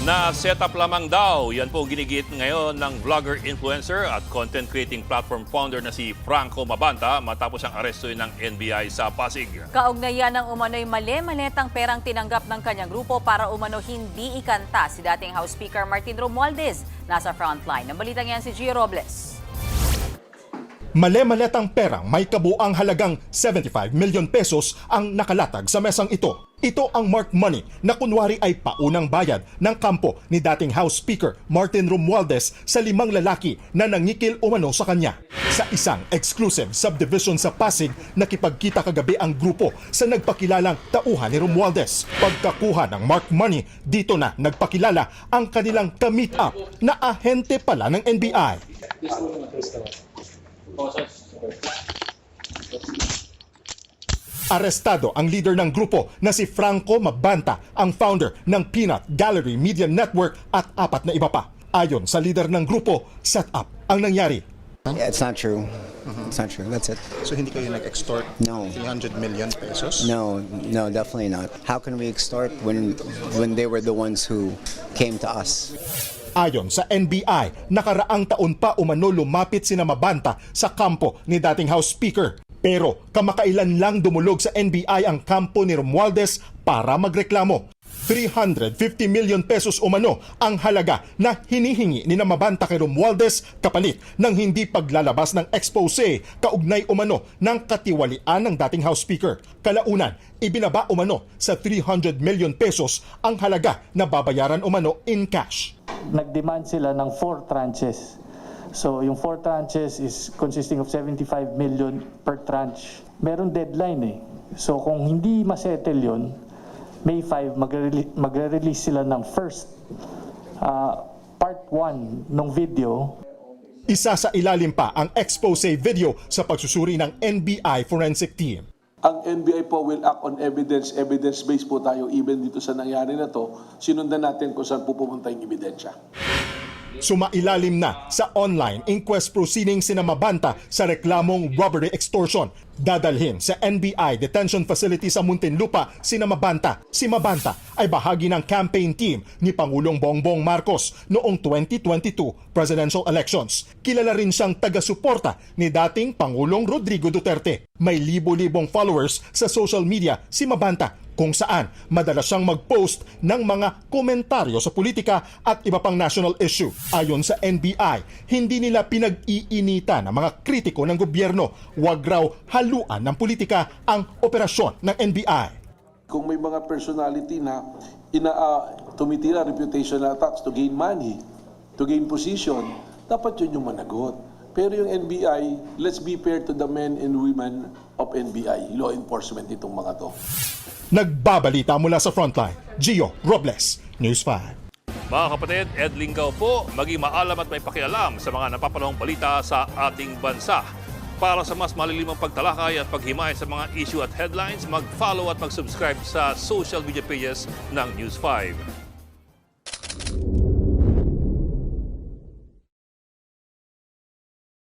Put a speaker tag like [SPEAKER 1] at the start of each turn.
[SPEAKER 1] Na setup lamang daw, yan po ang ginigit ngayon ng vlogger, influencer at content creating platform founder na si Franco Mabanta matapos ang arestuin ng NBI sa Pasig.
[SPEAKER 2] Kaugnayan ng umano'y mali-maletang perang tinanggap ng kanyang grupo para umano hindi ikanta si dating House Speaker Martin Romualdez. Nasa frontline. Ang balitang yan si Gio Robles.
[SPEAKER 3] Mali-maletang perang may kabuang halagang 75 million pesos ang nakalatag sa mesang ito. Ito ang marked money na kunwari ay paunang bayad ng kampo ni dating House Speaker Martin Romualdez sa 5 lalaki na nangikil umano sa kanya. Sa isang exclusive subdivision sa Pasig, nakipagkita kagabi ang grupo sa nagpakilalang tauhan ni Romualdez. Pagkakuha ng marked money, dito na nagpakilala ang kanilang ka-meet up na ahente pala ng NBI. Arestado ang leader ng grupo na si Franco Mabanta, ang founder ng Peanut Gallery Media Network at 4 na iba pa. Ayon sa leader ng grupo, set up ang nangyari.
[SPEAKER 4] Yeah, it's not true. It's not true. That's it.
[SPEAKER 5] So hindi kayo nag-extort
[SPEAKER 4] No.
[SPEAKER 5] 300 million pesos?
[SPEAKER 4] No, definitely not. How can we extort when they were the ones who came to us?
[SPEAKER 3] Ayon sa NBI, nakaraang taon pa umano lumapit sina Mabanta sa kampo ni dating House Speaker. Pero kamakailan lang dumulog sa NBI ang kampo ni Romualdez para magreklamo. 350 million pesos umano ang halaga na hinihingi ni Mabanta kay Romualdez kapalit ng hindi paglalabas ng expose kaugnay umano ng katiwalian ng dating House Speaker. Kalaunan, ibinaba umano sa 300 million pesos ang halaga na babayaran umano in cash.
[SPEAKER 6] Nag-demand sila ng 4 tranches. So yung 4 tranches is consisting of 75 million per tranche. Meron deadline eh. So kung hindi masettle yun, May 5, magre-release sila ng first part 1 ng video.
[SPEAKER 3] Isa sa ilalim pa ang expose video sa pagsusuri ng NBI Forensic Team.
[SPEAKER 7] Ang NBI po will act on evidence. Evidence-based po tayo even dito sa nangyari na to. Sinundan natin kung saan po pupunta yung ebidensya.
[SPEAKER 3] Sumailalim na sa online inquest proceedings sina Mabanta sa reklamong robbery extortion. Dadalhin sa NBI detention facility sa Muntinlupa sina Mabanta. Si Mabanta ay bahagi ng campaign team ni Pangulong Bongbong Marcos noong 2022 presidential elections. Kilala rin siyang taga-suporta ni dating Pangulong Rodrigo Duterte. May libo-libong followers sa social media si Mabanta, kung saan madalas siyang mag-post ng mga komentaryo sa politika at iba pang national issue. Ayon sa NBI, hindi nila pinag-iinita ng mga kritiko ng gobyerno. Wag raw haluan ng politika ang operasyon ng NBI.
[SPEAKER 7] Kung may mga personality na tumitira reputational attacks to gain money, to gain position, dapat yun yung managot. Pero yung NBI, let's be fair to the men and women of NBI, law enforcement itong mga to.
[SPEAKER 3] Nagbabalita mula sa Frontline, Gio Robles, News 5.
[SPEAKER 1] Mga kapatid, Ed Lingaw po, maging maalam at may pakialam sa mga napapanahong balita sa ating bansa. Para sa mas malilimang pagtalakay at paghimay sa mga issue at headlines, mag-follow at mag-subscribe sa social media pages ng News 5.